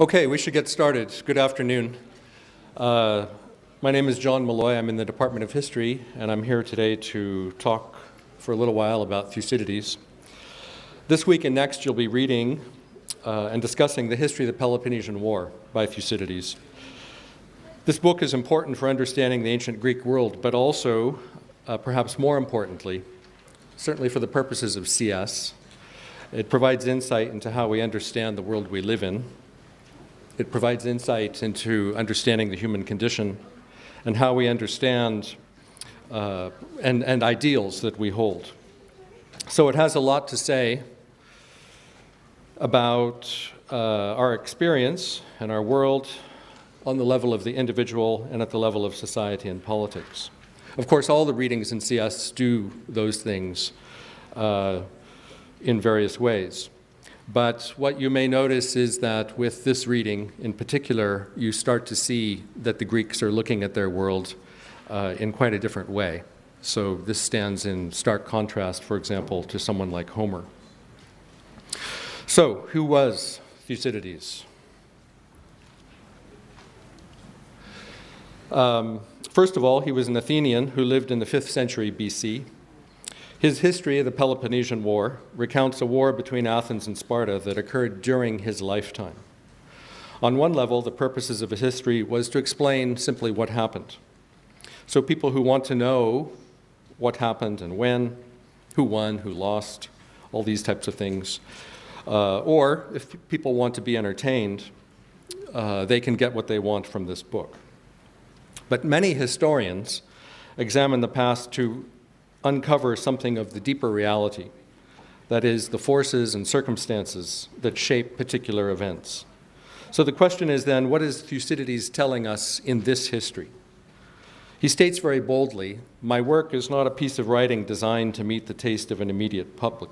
Okay, we should get started. Good afternoon. My name is John Meloy. I'm in the Department of History, and I'm here today to talk for a little while about Thucydides. This week and next, you'll be reading and discussing the history of the Peloponnesian War by Thucydides. This book is important for understanding the ancient Greek world, but also, perhaps more importantly, certainly for the purposes of CS, it provides insight into how we understand the world we live in. It provides insight into understanding the human condition and how we understand and ideals that we hold. So it has a lot to say about our experience and our world on the level of the individual and at the level of society and politics. Of course, all the readings in CS do those things in various ways. But what you may notice is that with this reading in particular, you start to see that the Greeks are looking at their world in quite a different way. So this stands in stark contrast, for example, to someone like Homer. So, who was Thucydides? First of all, he was an Athenian who lived in the 5th century BC. His history of the Peloponnesian War recounts a war between Athens and Sparta that occurred during his lifetime. On one level, the purposes of his history was to explain simply what happened. So people who want to know what happened and when, who won, who lost, all these types of things. Or if people want to be entertained, they can get what they want from this book. But many historians examine the past to uncover something of the deeper reality, that is, the forces and circumstances that shape particular events. So the question is then, what is Thucydides telling us in this history? He states very boldly, "My work is not a piece of writing designed to meet the taste of an immediate public,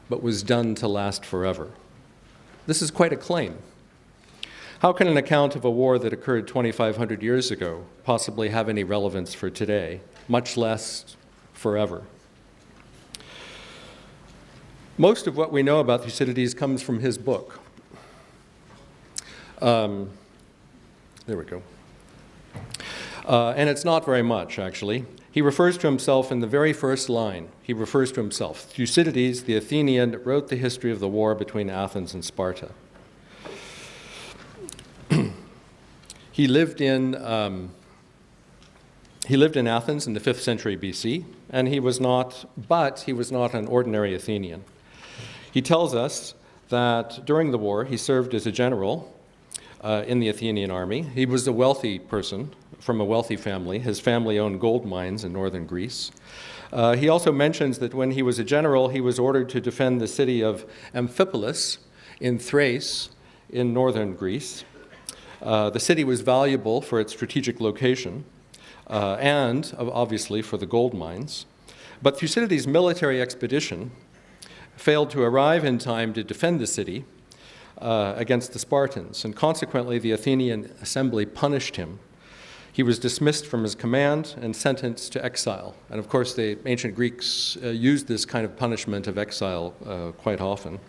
but was done to last forever." This is quite a claim. How can an account of a war that occurred 2,500 years ago possibly have any relevance for today, much less forever? Most of what we know about Thucydides comes from his book. There we go. And it's not very much, actually. He refers to himself in the very first line. He refers to himself, Thucydides, the Athenian, wrote the history of the war between Athens and Sparta. He lived in Athens in the 5th century BC, and he was not an ordinary Athenian. He tells us that during the war, he served as a general in the Athenian army. He was a wealthy person from a wealthy family. His family owned gold mines in northern Greece. He also mentions that when he was a general, he was ordered to defend the city of Amphipolis in Thrace in northern Greece. The city was valuable for its strategic location, and obviously for the gold mines. But Thucydides' military expedition failed to arrive in time to defend the city against the Spartans, and consequently the Athenian assembly punished him. He was dismissed from his command and sentenced to exile. And of course the ancient Greeks used this kind of punishment of exile quite often.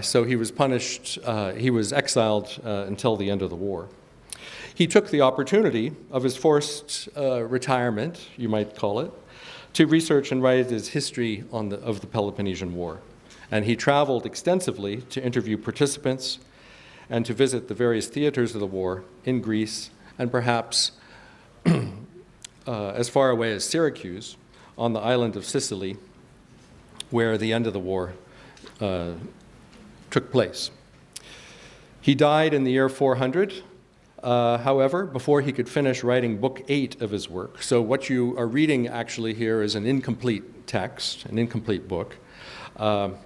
So he was punished, he was exiled until the end of the war. He took the opportunity of his forced retirement, you might call it, to research and write his history of the Peloponnesian War. And he traveled extensively to interview participants and to visit the various theaters of the war in Greece and perhaps as far away as Syracuse on the island of Sicily, where the end of the war took place. He died in the year 400. However, before he could finish writing Book 8 of his work. So what you are reading actually here is an incomplete text, an incomplete book. The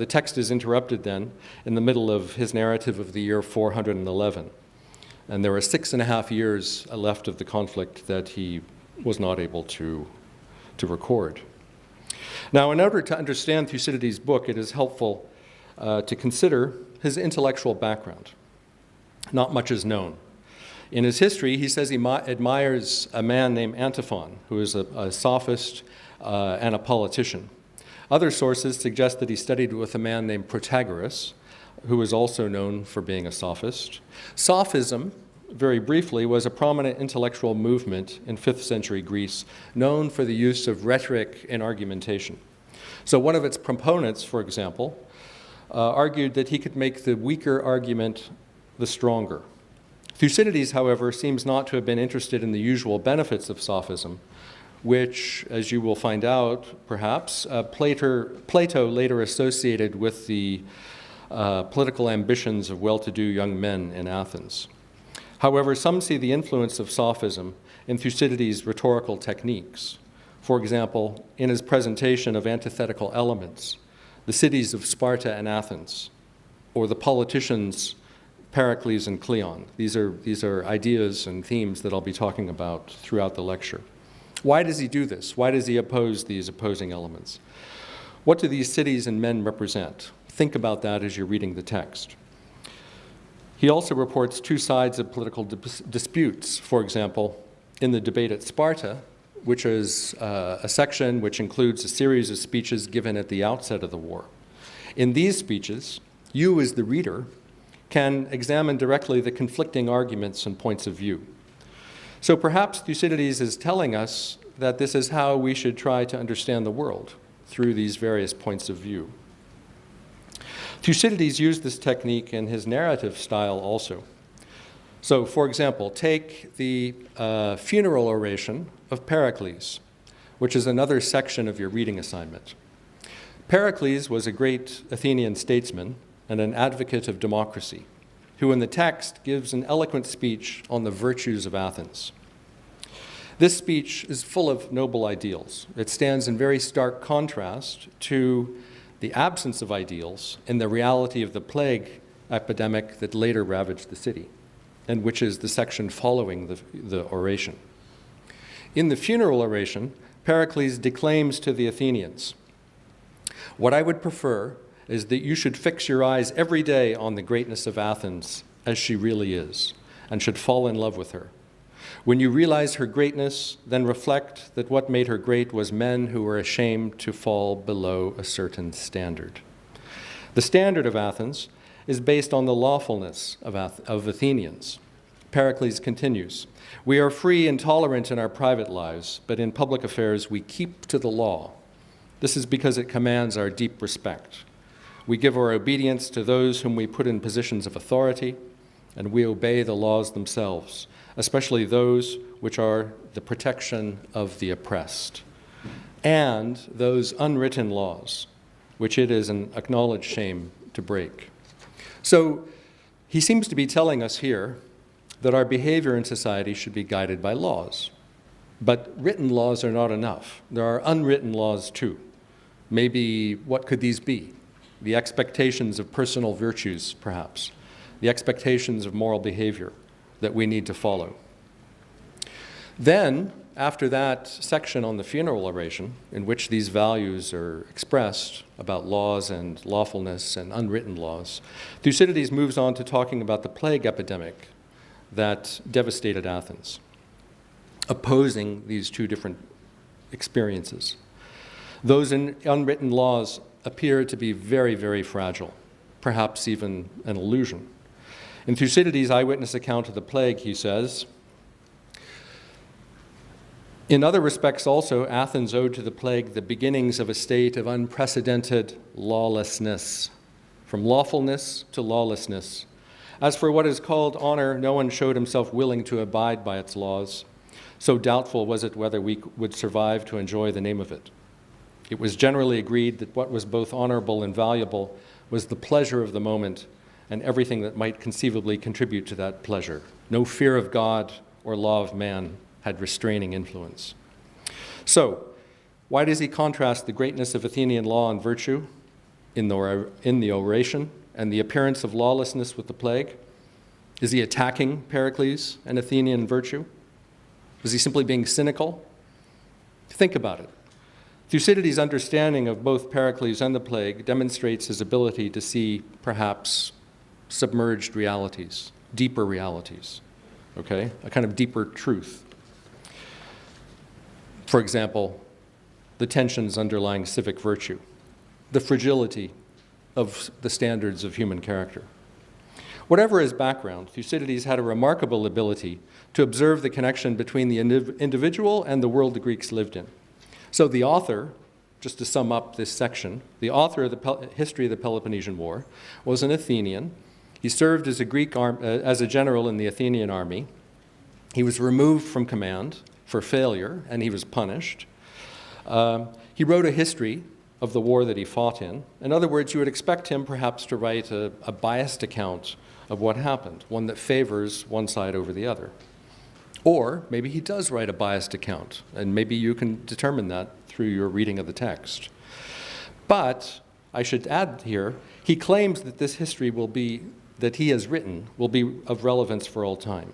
text is interrupted then in the middle of his narrative of the year 411. And there are 6.5 years left of the conflict that he was not able to record. Now, in order to understand Thucydides' book, it is helpful to consider his intellectual background. Not much is known. In his history, he says he admires a man named Antiphon, who is a sophist and a politician. Other sources suggest that he studied with a man named Protagoras, who was also known for being a sophist. Sophism, very briefly, was a prominent intellectual movement in 5th century Greece, known for the use of rhetoric and argumentation. So one of its proponents, for example, argued that he could make the weaker argument the stronger. Thucydides, however, seems not to have been interested in the usual benefits of sophism, which, as you will find out, perhaps, Plato later associated with the political ambitions of well-to-do young men in Athens. However, some see the influence of sophism in Thucydides' rhetorical techniques. For example, in his presentation of antithetical elements, the cities of Sparta and Athens, or the politicians Pericles and Cleon. These are ideas and themes that I'll be talking about throughout the lecture. Why does he do this? Why does he oppose these opposing elements? What do these cities and men represent? Think about that as you're reading the text. He also reports two sides of political disputes. For example, in the debate at Sparta, which is a section which includes a series of speeches given at the outset of the war. In these speeches, you as the reader can examine directly the conflicting arguments and points of view. So perhaps Thucydides is telling us that this is how we should try to understand the world, through these various points of view. Thucydides used this technique in his narrative style also. So, for example, take the funeral oration of Pericles, which is another section of your reading assignment. Pericles was a great Athenian statesman and an advocate of democracy, who in the text gives an eloquent speech on the virtues of Athens. This speech is full of noble ideals. It stands in very stark contrast to the absence of ideals and the reality of the plague epidemic that later ravaged the city, and which is the section following the oration. In the funeral oration, Pericles declaims to the Athenians, "What I would prefer is that you should fix your eyes every day on the greatness of Athens as she really is, and should fall in love with her. When you realize her greatness, then reflect that what made her great was men who were ashamed to fall below a certain standard." The standard of Athens is based on the lawfulness of Athenians. Pericles continues, "We are free and tolerant in our private lives, but in public affairs we keep to the law. This is because it commands our deep respect. We give our obedience to those whom we put in positions of authority, and we obey the laws themselves, especially those which are the protection of the oppressed, and those unwritten laws, which it is an acknowledged shame to break." So he seems to be telling us here that our behavior in society should be guided by laws. But written laws are not enough. There are unwritten laws too. Maybe what could these be? The expectations of personal virtues, perhaps. The expectations of moral behavior that we need to follow. Then, after that section on the funeral oration, in which these values are expressed about laws and lawfulness and unwritten laws, Thucydides moves on to talking about the plague epidemic that devastated Athens, opposing these two different experiences. Those unwritten laws appear to be very, very fragile, perhaps even an illusion. In Thucydides' eyewitness account of the plague, he says, "In other respects also, Athens owed to the plague the beginnings of a state of unprecedented lawlessness, from lawfulness to lawlessness. As for what is called honor, no one showed himself willing to abide by its laws. So doubtful was it whether we would survive to enjoy the name of it. It was generally agreed that what was both honorable and valuable was the pleasure of the moment and everything that might conceivably contribute to that pleasure. No fear of God or law of man had restraining influence." So, why does he contrast the greatness of Athenian law and virtue in the oration and the appearance of lawlessness with the plague? Is he attacking Pericles and Athenian virtue? Is he simply being cynical? Think about it. Thucydides' understanding of both Pericles and the plague demonstrates his ability to see, perhaps, submerged realities, deeper realities, okay? A kind of deeper truth. For example, the tensions underlying civic virtue, the fragility of the standards of human character. Whatever his background, Thucydides had a remarkable ability to observe the connection between the individual and the world the Greeks lived in. So the author, just to sum up this section, the author of the history of the Peloponnesian War was an Athenian. He served as a general in the Athenian army. He was removed from command for failure, and he was punished. He wrote a history of the war that he fought in. In other words, you would expect him perhaps to write a biased account of what happened, one that favors one side over the other. Or maybe he does write a biased account, and maybe you can determine that through your reading of the text. But I should add here, he claims that this history that he has written will be of relevance for all time.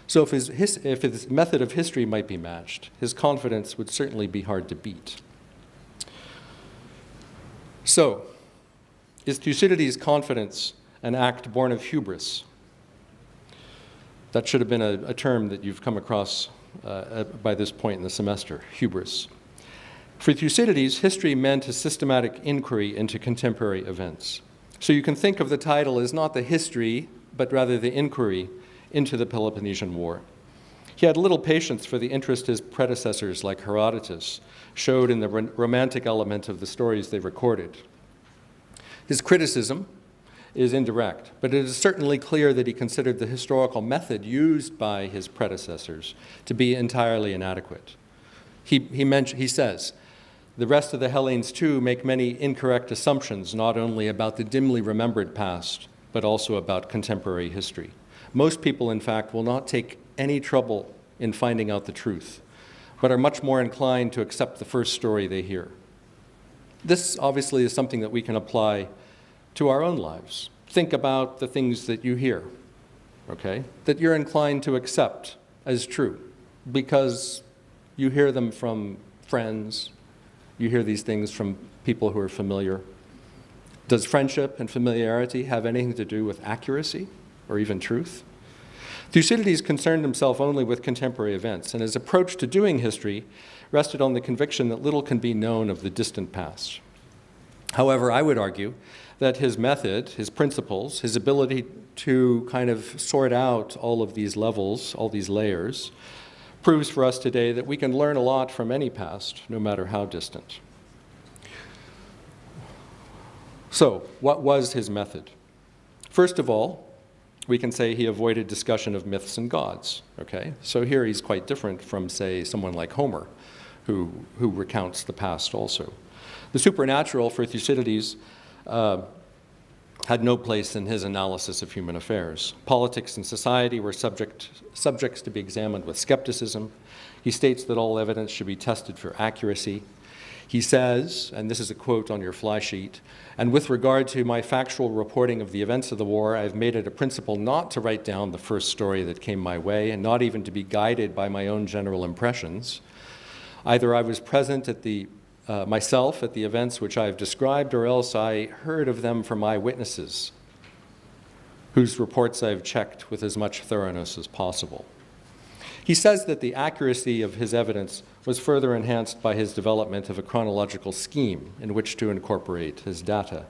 So if his method of history might be matched, his confidence would certainly be hard to beat. So, is Thucydides' confidence an act born of hubris? That should have been a term that you've come across by this point in the semester, hubris. For Thucydides, history meant a systematic inquiry into contemporary events. So you can think of the title as not the history, but rather the inquiry into the Peloponnesian War. He had little patience for the interest his predecessors, like Herodotus, showed in the romantic element of the stories they recorded. His criticism is indirect, but it is certainly clear that he considered the historical method used by his predecessors to be entirely inadequate. He says, the rest of the Hellenes, too, make many incorrect assumptions, not only about the dimly remembered past, but also about contemporary history. Most people, in fact, will not take any trouble in finding out the truth, but are much more inclined to accept the first story they hear. This obviously is something that we can apply to our own lives. Think about the things that you hear, okay, that you're inclined to accept as true because you hear them from friends, you hear these things from people who are familiar. Does friendship and familiarity have anything to do with accuracy or even truth? Thucydides concerned himself only with contemporary events, and his approach to doing history rested on the conviction that little can be known of the distant past. However, I would argue that his method, his principles, his ability to kind of sort out all of these levels, all these layers, proves for us today that we can learn a lot from any past, no matter how distant. So, what was his method? First of all, we can say he avoided discussion of myths and gods, okay? So here he's quite different from, say, someone like Homer, who recounts the past also. The supernatural for Thucydides had no place in his analysis of human affairs. Politics and society were subjects to be examined with skepticism. He states that all evidence should be tested for accuracy. He says, and this is a quote on your fly sheet, "And with regard to my factual reporting of the events of the war, I've made it a principle not to write down the first story that came my way, and not even to be guided by my own general impressions. Either I was present myself at the events which I have described, or else I heard of them from eyewitnesses, whose reports I have checked with as much thoroughness as possible." He says that the accuracy of his evidence was further enhanced by his development of a chronological scheme in which to incorporate his data.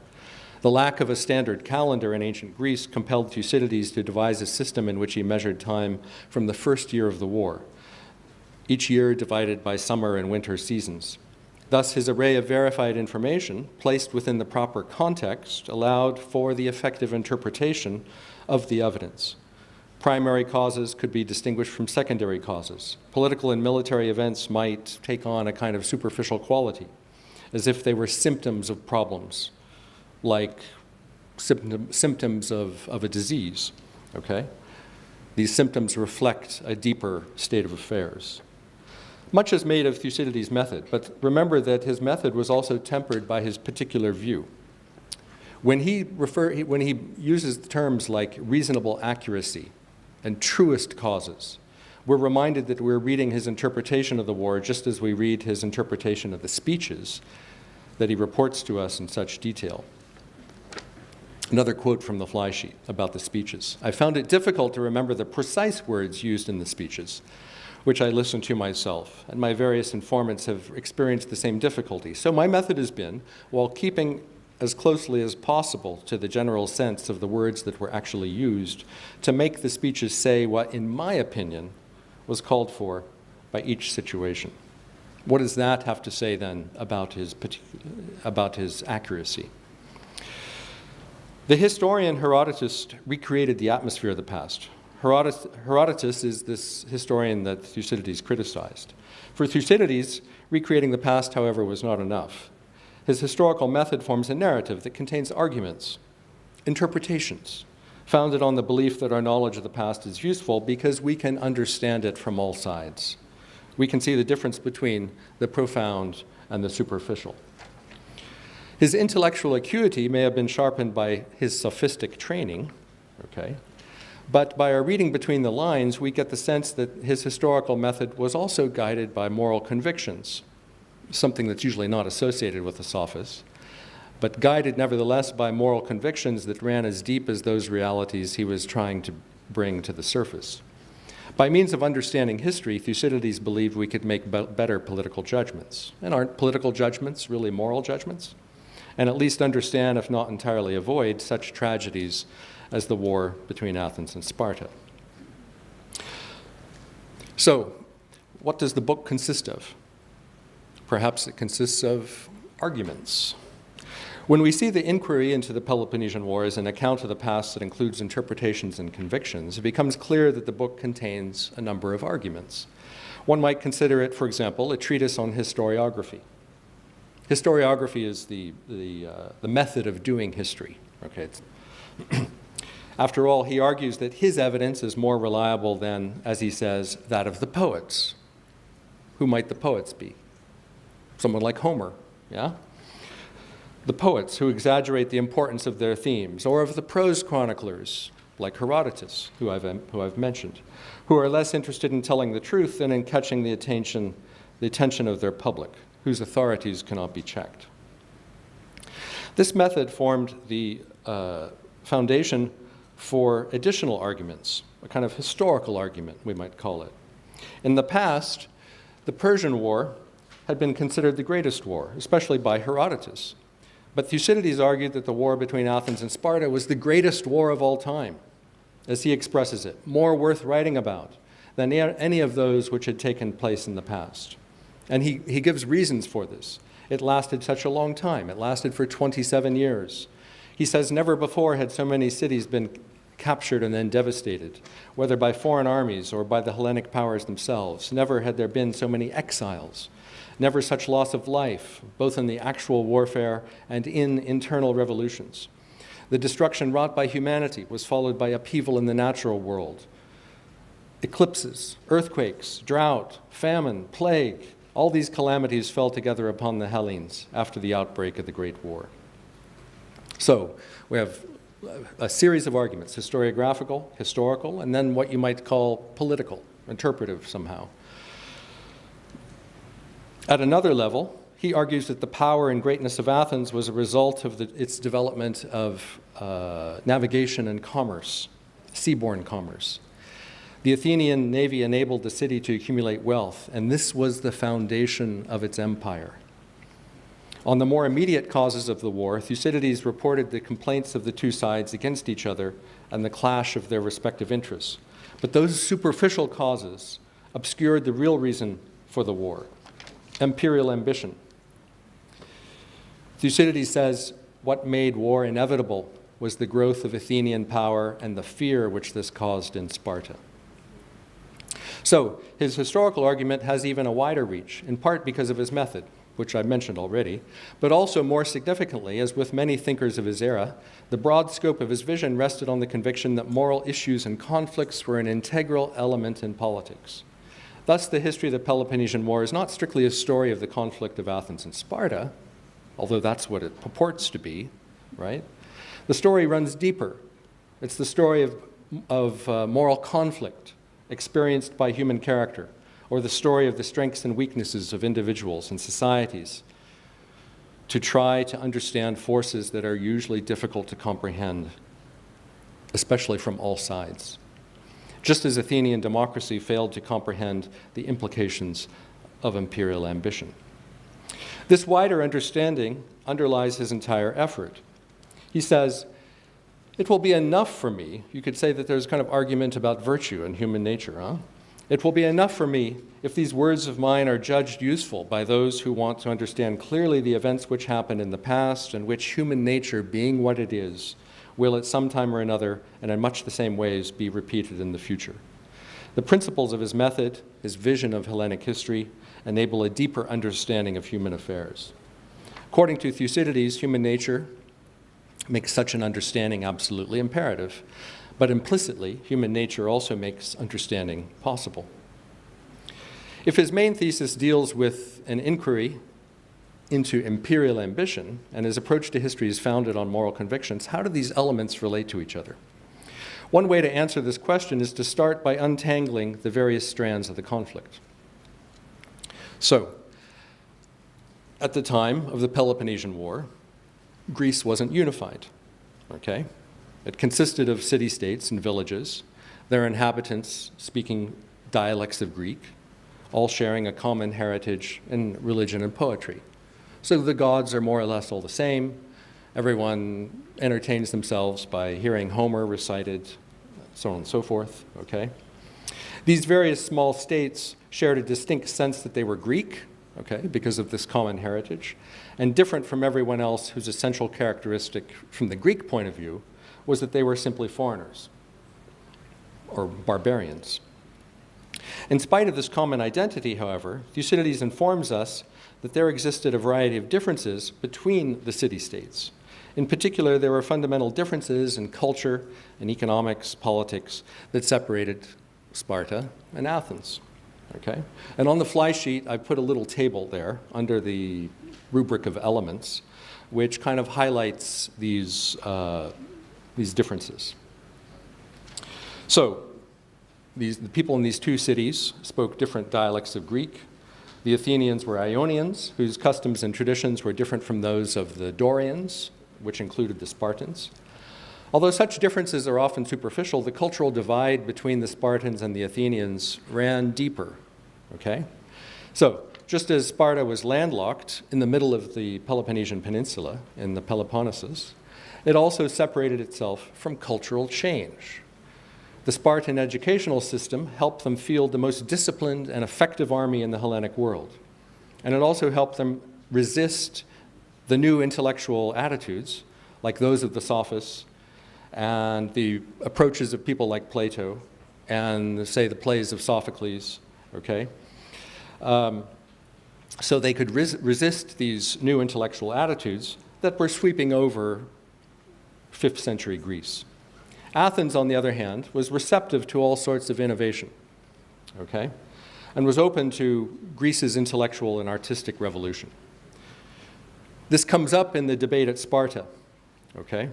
The lack of a standard calendar in ancient Greece compelled Thucydides to devise a system in which he measured time from the first year of the war, each year divided by summer and winter seasons. Thus, his array of verified information, placed within the proper context, allowed for the effective interpretation of the evidence. Primary causes could be distinguished from secondary causes. Political and military events might take on a kind of superficial quality, as if they were symptoms of problems, like symptoms of a disease, okay? These symptoms reflect a deeper state of affairs. Much is made of Thucydides' method, but remember that his method was also tempered by his particular view. When he uses terms like reasonable accuracy and truest causes, we're reminded that we're reading his interpretation of the war just as we read his interpretation of the speeches that he reports to us in such detail. Another quote from the fly sheet about the speeches. "I found it difficult to remember the precise words used in the speeches, which I listened to myself, and my various informants have experienced the same difficulty. So my method has been, while keeping as closely as possible to the general sense of the words that were actually used to make the speeches say what, in my opinion, was called for by each situation. What does that have to say then about his accuracy? The historian Herodotus recreated the atmosphere of the past. Herodotus is this historian that Thucydides criticized. For Thucydides, recreating the past, however, was not enough. His historical method forms a narrative that contains arguments, interpretations, founded on the belief that our knowledge of the past is useful because we can understand it from all sides. We can see the difference between the profound and the superficial. His intellectual acuity may have been sharpened by his sophistic training, okay? But by our reading between the lines, we get the sense that his historical method was also guided by moral convictions, something that's usually not associated with the sophists, but guided nevertheless by moral convictions that ran as deep as those realities he was trying to bring to the surface. By means of understanding history, Thucydides believed we could make better political judgments. And aren't political judgments really moral judgments? And at least understand, if not entirely avoid, such tragedies as the war between Athens and Sparta. So, what does the book consist of? Perhaps it consists of arguments. When we see the inquiry into the Peloponnesian War as an account of the past that includes interpretations and convictions, it becomes clear that the book contains a number of arguments. One might consider it, for example, a treatise on historiography. Historiography is the method of doing history. Okay. After all, he argues that his evidence is more reliable than, as he says, that of the poets. Who might the poets be? Someone like Homer, yeah? The poets who exaggerate the importance of their themes, or of the prose chroniclers, like Herodotus, who I've mentioned, who are less interested in telling the truth than in catching the attention of their public, whose authorities cannot be checked. This method formed the foundation for additional arguments, a kind of historical argument, we might call it. In the past, the Persian War had been considered the greatest war, especially by Herodotus. But Thucydides argued that the war between Athens and Sparta was the greatest war of all time, as he expresses it, more worth writing about than any of those which had taken place in the past. And he gives reasons for this. It lasted such a long time. It lasted for 27 years. He says never before had so many cities been captured and then devastated, whether by foreign armies or by the Hellenic powers themselves. Never had there been so many exiles. Never such loss of life, both in the actual warfare and in internal revolutions. The destruction wrought by humanity was followed by upheaval in the natural world. Eclipses, earthquakes, drought, famine, plague, all these calamities fell together upon the Hellenes after the outbreak of the Great War. So we have a series of arguments, historiographical, historical, and then what you might call political, interpretive somehow. At another level, he argues that the power and greatness of Athens was a result of its development of navigation and commerce, seaborne commerce. The Athenian navy enabled the city to accumulate wealth, and this was the foundation of its empire. On the more immediate causes of the war, Thucydides reported the complaints of the two sides against each other and the clash of their respective interests. But those superficial causes obscured the real reason for the war: imperial ambition. Thucydides says what made war inevitable was the growth of Athenian power and the fear which this caused in Sparta. So his historical argument has even a wider reach, in part because of his method, which I mentioned already, but also more significantly, as with many thinkers of his era, the broad scope of his vision rested on the conviction that moral issues and conflicts were an integral element in politics. Thus, the history of the Peloponnesian War is not strictly a story of the conflict of Athens and Sparta, although that's what it purports to be, right? The story runs deeper. It's the story of moral conflict experienced by human character, or the story of the strengths and weaknesses of individuals and societies, to try to understand forces that are usually difficult to comprehend, especially from all sides. Just as Athenian democracy failed to comprehend the implications of imperial ambition. This wider understanding underlies his entire effort. He says, "It will be enough for me," you could say that there's a kind of argument about virtue and human nature, huh? "It will be enough for me if these words of mine are judged useful by those who want to understand clearly the events which happened in the past and which human nature, being what it is, will at some time or another, and in much the same ways, be repeated in the future." The principles of his method, his vision of Hellenic history, enable a deeper understanding of human affairs. According to Thucydides, human nature makes such an understanding absolutely imperative, but implicitly, human nature also makes understanding possible. If his main thesis deals with an inquiry into imperial ambition, and his approach to history is founded on moral convictions, how do these elements relate to each other? One way to answer this question is to start by untangling the various strands of the conflict. So, at the time of the Peloponnesian War, Greece wasn't unified, okay? It consisted of city-states and villages, their inhabitants speaking dialects of Greek, all sharing a common heritage in religion and poetry. So the gods are more or less all the same. Everyone entertains themselves by hearing Homer recited, so on and so forth, okay? These various small states shared a distinct sense that they were Greek, okay, because of this common heritage, and different from everyone else whose essential characteristic from the Greek point of view was that they were simply foreigners or barbarians. In spite of this common identity, however, Thucydides informs us that there existed a variety of differences between the city-states. In particular, there were fundamental differences in culture, in economics, politics, that separated Sparta and Athens. Okay? And on the fly sheet, I put a little table there under the rubric of elements, which kind of highlights these differences. So, the people in these two cities spoke different dialects of Greek. The Athenians were Ionians, whose customs and traditions were different from those of the Dorians, which included the Spartans. Although such differences are often superficial, the cultural divide between the Spartans and the Athenians ran deeper, okay? So, just as Sparta was landlocked in the middle of the Peloponnesian Peninsula, in the Peloponnesus, it also separated itself from cultural change. The Spartan educational system helped them field the most disciplined and effective army in the Hellenic world. And it also helped them resist the new intellectual attitudes, like those of the sophists, and the approaches of people like Plato, and, say, the plays of Sophocles, okay? So they could resist these new intellectual attitudes that were sweeping over 5th century Greece. Athens, on the other hand, was receptive to all sorts of innovation, okay? And was open to Greece's intellectual and artistic revolution. This comes up in the debate at Sparta, okay?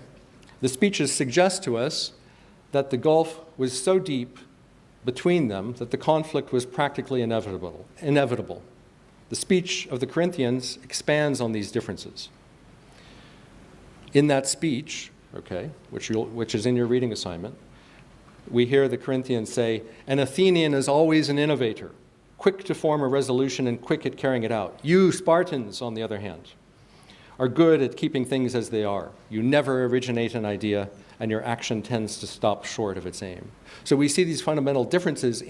The speeches suggest to us that the gulf was so deep between them that the conflict was practically inevitable. The speech of the Corinthians expands on these differences. In that speech, okay, which is in your reading assignment, we hear the Corinthians say, "An Athenian is always an innovator, quick to form a resolution and quick at carrying it out. You Spartans, on the other hand, are good at keeping things as they are. You never originate an idea, and your action tends to stop short of its aim." So we see these fundamental differences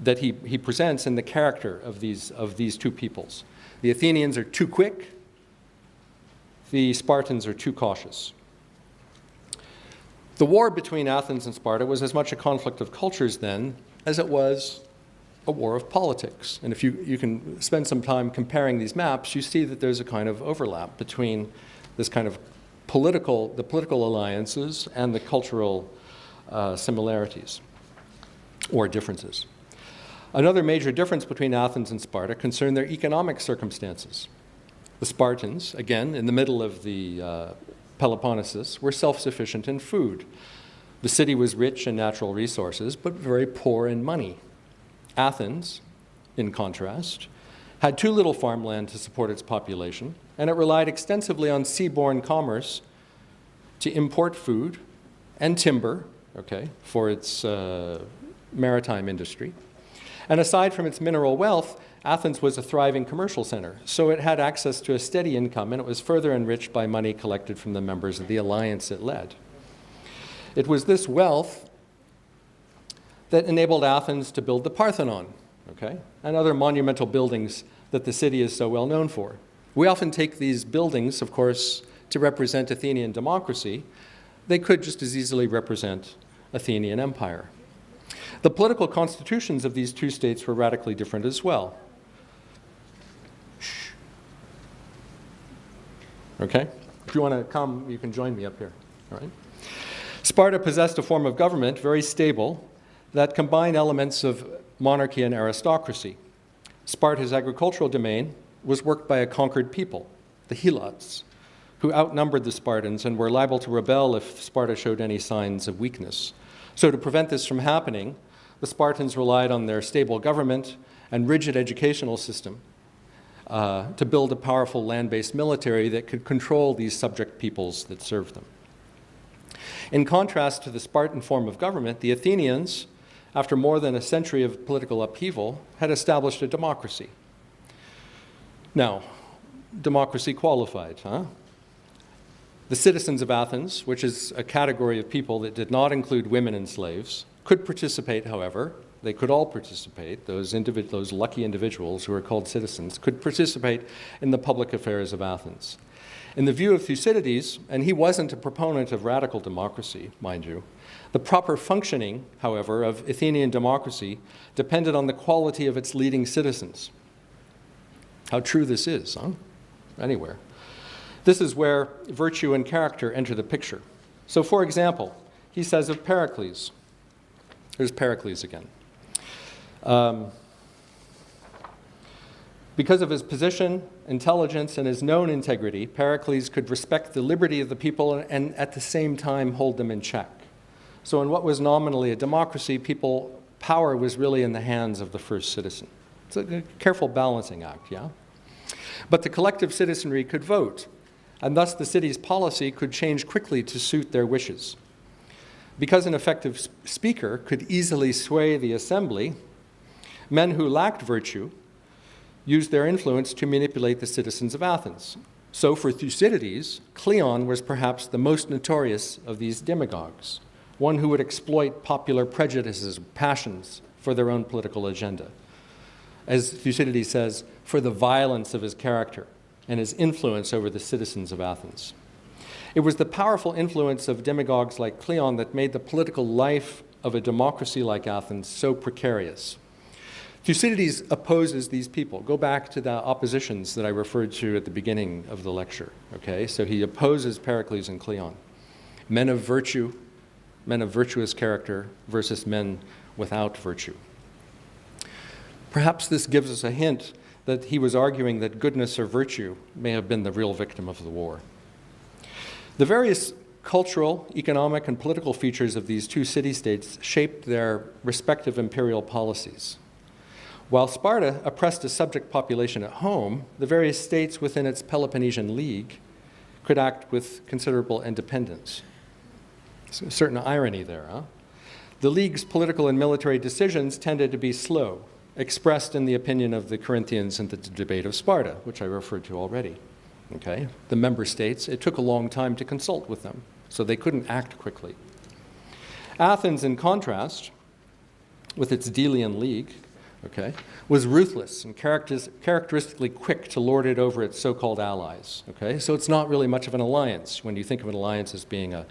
that he presents in the character of these two peoples. The Athenians are too quick. The Spartans are too cautious. The war between Athens and Sparta was as much a conflict of cultures then as it was a war of politics. And if you can spend some time comparing these maps, you see that there's a kind of overlap between this kind of the political alliances and the cultural similarities or differences. Another major difference between Athens and Sparta concerned their economic circumstances. The Spartans, again, in the middle of the Peloponnesus, were self-sufficient in food. The city was rich in natural resources, but very poor in money. Athens, in contrast, had too little farmland to support its population, and it relied extensively on seaborne commerce to import food and timber, okay, for its maritime industry. And aside from its mineral wealth, Athens was a thriving commercial center, so it had access to a steady income, and it was further enriched by money collected from the members of the alliance it led. It was this wealth that enabled Athens to build the Parthenon, okay, and other monumental buildings that the city is so well known for. We often take these buildings, of course, to represent Athenian democracy. They could just as easily represent Athenian empire. The political constitutions of these two states were radically different as well. Okay? If you want to come, you can join me up here. All right? Sparta possessed a form of government, very stable, that combined elements of monarchy and aristocracy. Sparta's agricultural domain was worked by a conquered people, the Helots, who outnumbered the Spartans and were liable to rebel if Sparta showed any signs of weakness. So to prevent this from happening, the Spartans relied on their stable government and rigid educational system to build a powerful land-based military that could control these subject peoples that served them. In contrast to the Spartan form of government, the Athenians, after more than a century of political upheaval, had established a democracy. Now, democracy qualified, huh? The citizens of Athens, which is a category of people that did not include women and slaves, could participate, however. They could all participate. Those lucky individuals who are called citizens could participate in the public affairs of Athens. In the view of Thucydides, and he wasn't a proponent of radical democracy, mind you, the proper functioning, however, of Athenian democracy depended on the quality of its leading citizens. How true this is, huh? Anywhere. This is where virtue and character enter the picture. So, for example, he says of Pericles, here's Pericles again. Because of his position, intelligence, and his known integrity, Pericles could respect the liberty of the people and at the same time hold them in check. So in what was nominally a democracy, power was really in the hands of the first citizen. It's a careful balancing act, yeah? But the collective citizenry could vote, and thus the city's policy could change quickly to suit their wishes. Because an effective speaker could easily sway the assembly, men who lacked virtue used their influence to manipulate the citizens of Athens. So for Thucydides, Cleon was perhaps the most notorious of these demagogues, one who would exploit popular prejudices, passions for their own political agenda. As Thucydides says, for the violence of his character and his influence over the citizens of Athens. It was the powerful influence of demagogues like Cleon that made the political life of a democracy like Athens so precarious. Thucydides opposes these people. Go back to the oppositions that I referred to at the beginning of the lecture. Okay, so he opposes Pericles and Cleon. Men of virtue, men of virtuous character versus men without virtue. Perhaps this gives us a hint that he was arguing that goodness or virtue may have been the real victim of the war. The various cultural, economic, and political features of these two city-states shaped their respective imperial policies. While Sparta oppressed a subject population at home, the various states within its Peloponnesian League could act with considerable independence. There's a certain irony there, huh? The League's political and military decisions tended to be slow, expressed in the opinion of the Corinthians in the debate of Sparta, which I referred to already. Okay? The member states, it took a long time to consult with them, so they couldn't act quickly. Athens, in contrast, with its Delian League, okay, was ruthless and characteristically quick to lord it over its so-called allies. Okay? So it's not really much of an alliance when you think of an alliance as being an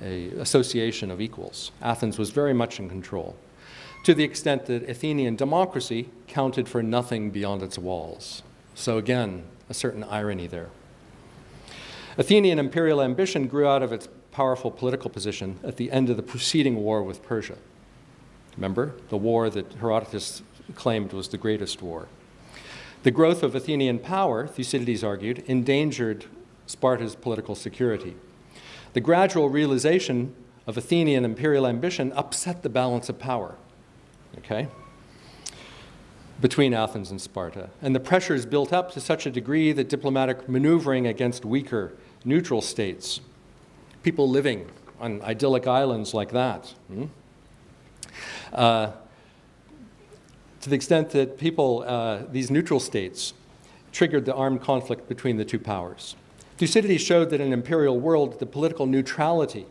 association of equals. Athens was very much in control, to the extent that Athenian democracy counted for nothing beyond its walls. So again, a certain irony there. Athenian imperial ambition grew out of its powerful political position at the end of the preceding war with Persia. Remember, the war that Herodotus claimed was the greatest war. The growth of Athenian power, Thucydides argued, endangered Sparta's political security. The gradual realization of Athenian imperial ambition upset the balance of power, okay, between Athens and Sparta. And the pressures built up to such a degree that diplomatic maneuvering against weaker, neutral states, people living on idyllic islands like that, to the extent that these neutral states, triggered the armed conflict between the two powers. Thucydides showed that in an imperial world, the political neutrality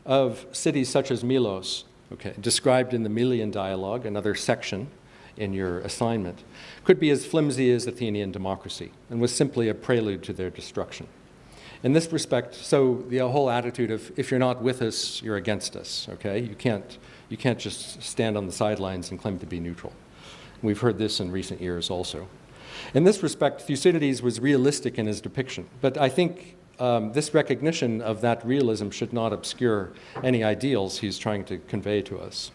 of cities such as Milos, described in the Melian dialogue, another section in your assignment, could be as flimsy as Athenian democracy and was simply a prelude to their destruction. In this respect, so the whole attitude of if you're not with us, you're against us, okay? You can't just stand on the sidelines and claim to be neutral. We've heard this in recent years also. In this respect, Thucydides was realistic in his depiction, but I think this recognition of that realism should not obscure any ideals he's trying to convey to us.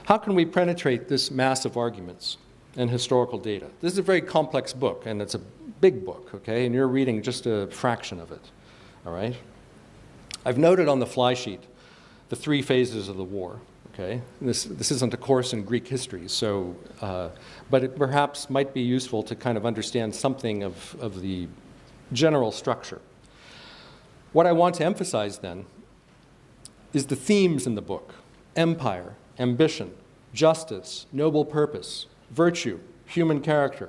How can we penetrate this mass of arguments and historical data? This is a very complex book, and it's a big book, okay? And you're reading just a fraction of it, all right? I've noted on the fly sheet the 3 phases of the war, okay? This isn't a course in Greek history, so, but it perhaps might be useful to kind of understand something of the general structure. What I want to emphasize then is the themes in the book: empire, ambition, justice, noble purpose, virtue, human character,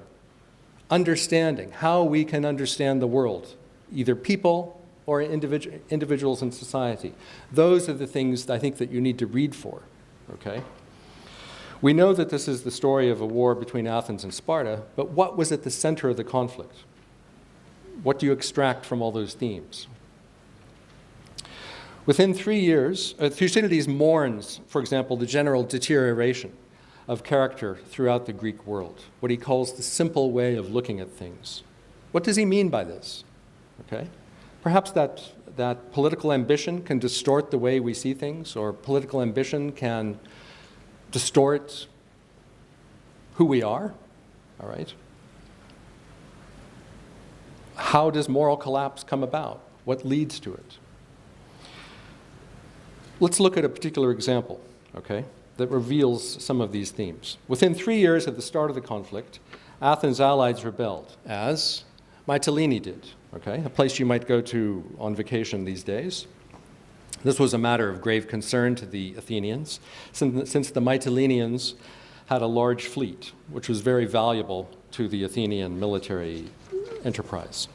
understanding, how we can understand the world, either people or individuals in society. Those are the things I think that you need to read for, okay? We know that this is the story of a war between Athens and Sparta, but what was at the center of the conflict? What do you extract from all those themes? Within 3 years, Thucydides mourns, for example, the general deterioration of character throughout the Greek world, what he calls the simple way of looking at things. What does he mean by this? Okay? Perhaps that political ambition can distort the way we see things, or political ambition can distort who we are, all right? How does moral collapse come about? What leads to it? Let's look at a particular example, okay, that reveals some of these themes. Within 3 years of the start of the conflict, Athens' allies rebelled, as Mytilene did, okay, a place you might go to on vacation these days. This was a matter of grave concern to the Athenians, since the Mytileneans had a large fleet, which was very valuable to the Athenian military enterprise.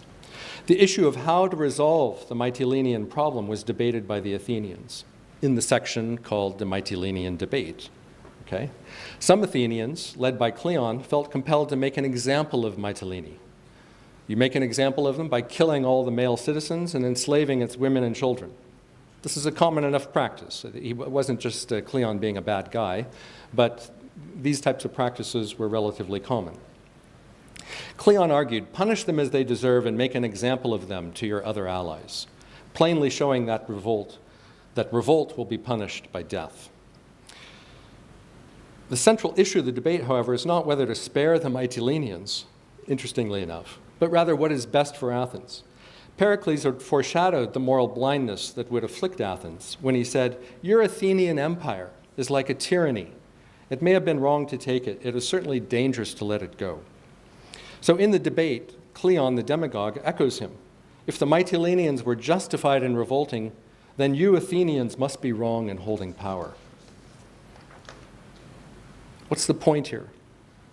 The issue of how to resolve the Mytilenean problem was debated by the Athenians in the section called the Mytilenean debate. Okay? Some Athenians, led by Cleon, felt compelled to make an example of Mytilene. You make an example of them by killing all the male citizens and enslaving its women and children. This is a common enough practice. It wasn't just Cleon being a bad guy, but these types of practices were relatively common. Cleon argued, punish them as they deserve and make an example of them to your other allies, plainly showing that revolt will be punished by death. The central issue of the debate, however, is not whether to spare the Mytileneans, interestingly enough, but rather what is best for Athens. Pericles had foreshadowed the moral blindness that would afflict Athens when he said, your Athenian empire is like a tyranny. It may have been wrong to take it. It is certainly dangerous to let it go. So in the debate, Cleon, the demagogue, echoes him. If the Mytileneans were justified in revolting, then you Athenians must be wrong in holding power. What's the point here?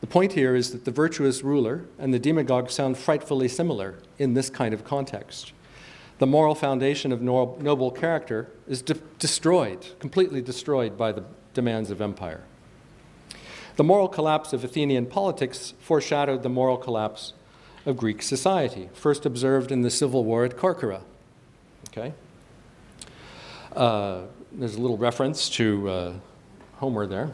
The point here is that the virtuous ruler and the demagogue sound frightfully similar in this kind of context. The moral foundation of noble character is destroyed, completely destroyed by the demands of empire. The moral collapse of Athenian politics foreshadowed the moral collapse of Greek society, first observed in the civil war at Corcyra. Okay? There's a little reference to Homer there.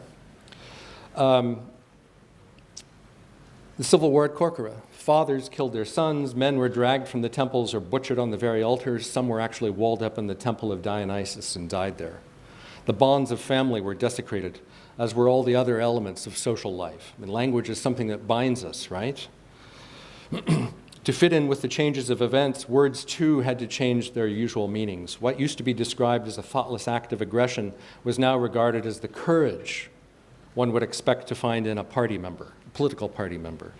The civil war at Corcyra. Fathers killed their sons, men were dragged from the temples or butchered on the very altars. Some were actually walled up in the temple of Dionysus and died there. The bonds of family were desecrated, as were all the other elements of social life. I mean, language is something that binds us, right? To fit in with the changes of events, words too had to change their usual meanings. What used to be described as a thoughtless act of aggression was now regarded as the courage one would expect to find in a party member, a political party member.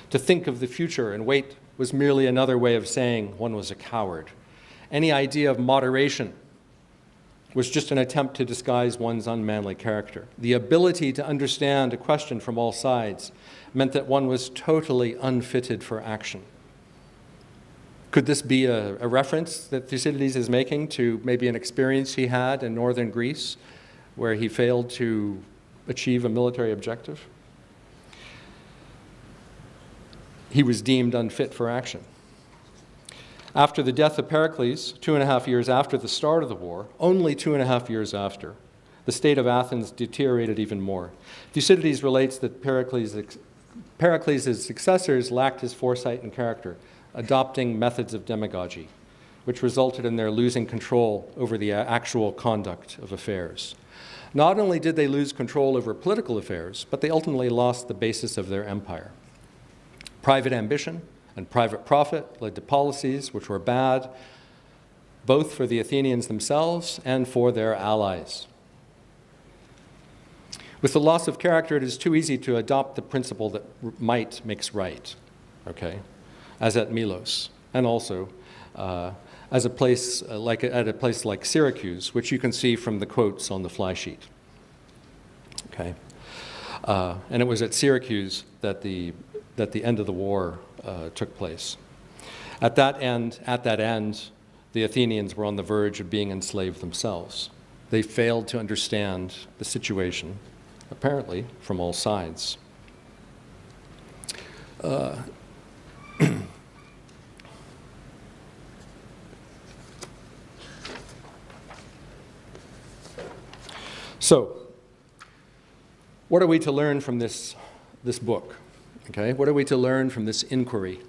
To think of the future and wait was merely another way of saying one was a coward. Any idea of moderation was just an attempt to disguise one's unmanly character. The ability to understand a question from all sides meant that one was totally unfitted for action. Could this be a reference that Thucydides is making to maybe an experience he had in northern Greece where he failed to achieve a military objective? He was deemed unfit for action. After the death of Pericles, 2.5 years after the start of the war, only 2.5 years after, the state of Athens deteriorated even more. Thucydides relates that Pericles' successors lacked his foresight and character, adopting methods of demagogy, which resulted in their losing control over the actual conduct of affairs. Not only did they lose control over political affairs, but they ultimately lost the basis of their empire. Private ambition and private profit led to policies which were bad, both for the Athenians themselves and for their allies. With the loss of character, it is too easy to adopt the principle that might makes right, okay, as at Melos, and also as a place at a place like Syracuse, which you can see from the quotes on the fly sheet. Okay, and it was at Syracuse that the end of the war took place. At that end, the Athenians were on the verge of being enslaved themselves. They failed to understand the situation, apparently, from all sides. So, what are we to learn from this book? Okay, what are we to learn from this inquiry?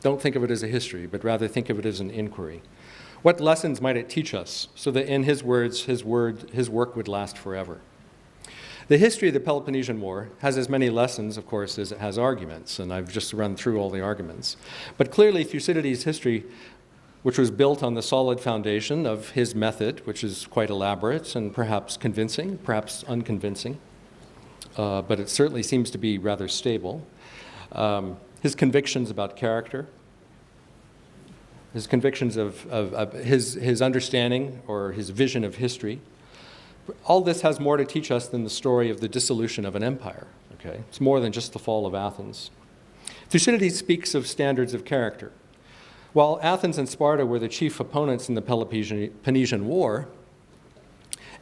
Don't think of it as a history, but rather think of it as an inquiry. What lessons might it teach us so that in his words, his work would last forever? The history of the Peloponnesian War has as many lessons, of course, as it has arguments, and I've just run through all the arguments. But clearly, Thucydides' history, which was built on the solid foundation of his method, which is quite elaborate and perhaps convincing, perhaps unconvincing, but it certainly seems to be rather stable. His convictions about character, his convictions of his understanding or his vision of history, all this has more to teach us than the story of the dissolution of an empire. Okay? It's more than just the fall of Athens. Thucydides speaks of standards of character. While Athens and Sparta were the chief opponents in the Peloponnesian War,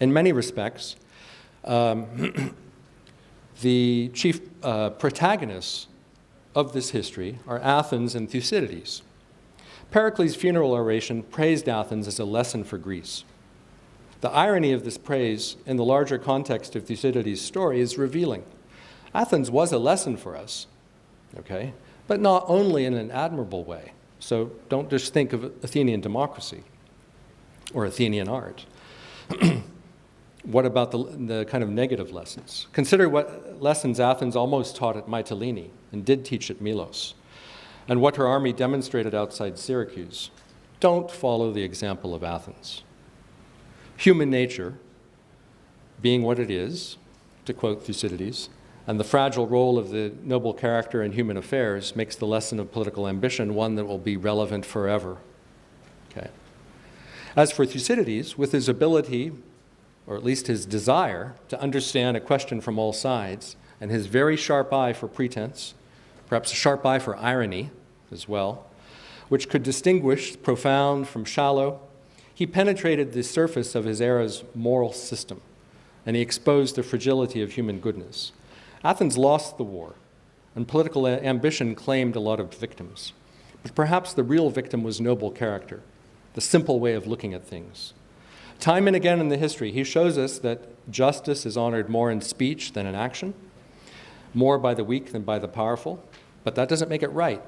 in many respects, the chief protagonists of this history are Athens and Thucydides. Pericles' funeral oration praised Athens as a lesson for Greece. The irony of this praise in the larger context of Thucydides' story is revealing. Athens was a lesson for us, okay, but not only in an admirable way. So don't just think of Athenian democracy or Athenian art. What about the kind of negative lessons? Consider what lessons Athens almost taught at Mytilene and did teach at Melos, and what her army demonstrated outside Syracuse. Don't follow the example of Athens. Human nature, being what it is, to quote Thucydides, and the fragile role of the noble character in human affairs makes the lesson of political ambition one that will be relevant forever. Okay. As for Thucydides, with his ability, or at least his desire, to understand a question from all sides, and his very sharp eye for pretense, perhaps a sharp eye for irony as well, which could distinguish profound from shallow, he penetrated the surface of his era's moral system, and he exposed the fragility of human goodness. Athens lost the war, and political ambition claimed a lot of victims. But perhaps the real victim was noble character, the simple way of looking at things. Time and again in the history, he shows us that justice is honored more in speech than in action, more by the weak than by the powerful, but that doesn't make it right.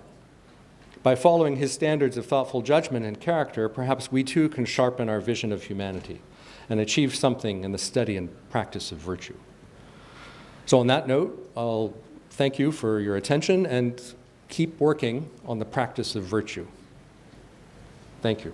By following his standards of thoughtful judgment and character, perhaps we too can sharpen our vision of humanity and achieve something in the study and practice of virtue. So on that note, I'll thank you for your attention and keep working on the practice of virtue. Thank you.